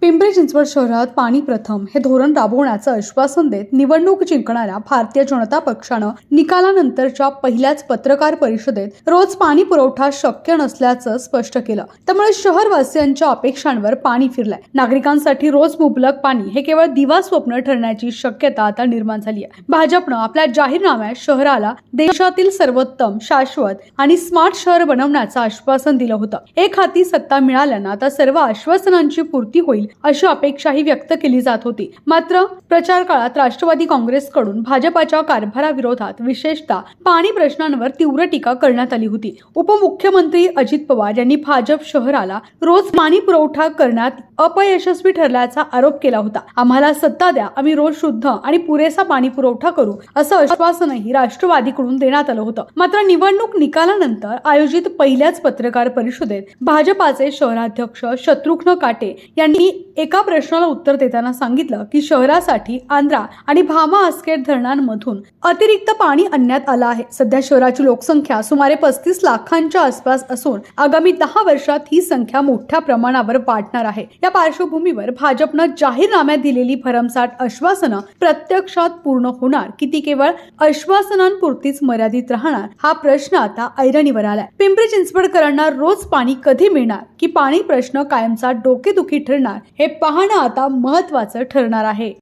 पिंपरी चिंचवड शहरात पाणी प्रथम हे धोरण राबवण्याचं आश्वासन देत निवडणूक जिंकणाऱ्या भारतीय जनता पक्षानं निकालानंतरच्या पहिल्याच पत्रकार परिषदेत रोज पाणी पुरवठा शक्य नसल्याचं स्पष्ट केलं। त्यामुळे शहरवासियांच्या अपेक्षांवर पाणी फिरलंय। नागरिकांसाठी रोज मुबलक पाणी हे केवळ दिवा स्वप्न ठरण्याची शक्यता आता निर्माण झाली आहे। भाजपनं आपल्या जाहीरनाम्यात शहराला देशातील सर्वोत्तम, शाश्वत आणि स्मार्ट शहर बनवण्याचं आश्वासन दिलं होतं। एक हाती सत्ता मिळाल्यानं आता सर्व आश्वासनांची पूर्ती होईल अशी अपेक्षाही व्यक्त केली जात होती। मात्र प्रचार काळात राष्ट्रवादी काँग्रेसकडून भाजपाच्या कारभाराविरोधात विशेषतः पाणी प्रश्नांवर तीव्र टीका करण्यात आली होती। उपमुख्यमंत्री अजित पवार यांनी भाजप शहराला रोज पाणी पुरवठा करण्यात अपयशस्वी ठरल्याचा आरोप केला होता। आम्हाला सत्ता द्या, आम्ही रोज शुद्ध आणि पुरेसा पाणी पुरवठा करू असं आश्वासनही राष्ट्रवादीकडून देण्यात आलं होतं। मात्र निवडणूक निकालानंतर आयोजित पहिल्याच पत्रकार परिषदेत भाजपाचे शहराध्यक्ष शत्रुघ्न काटे यांनी एका प्रश्नाला उत्तर देताना सांगितलं की शहरासाठी आंध्रा आणि भामा आसखेड धरणांमधून अतिरिक्त पाणी आणण्यात आलं आहे। सध्या शहराची लोकसंख्या सुमारे 35 लाखांच्या आसपास असून आगामी 10 वर्षात ही संख्या मोठ्या प्रमाणावर वाढणार आहे। या पार्श्वभूमीवर भाजपनं जाहीरनाम्यात दिलेली भरमसाठ आश्वासनं प्रत्यक्षात पूर्ण होणार की ती केवळ आश्वासनांपुरतीच मर्यादित राहणार हा प्रश्न आता ऐरणीवर आलाय। पिंपरी चिंचवडकरांना रोज पाणी कधी मिळणार की पाणी प्रश्न कायमचा डोकेदुखी ठरणार हे पाहणं आता महत्त्वाचं ठरणार आहे।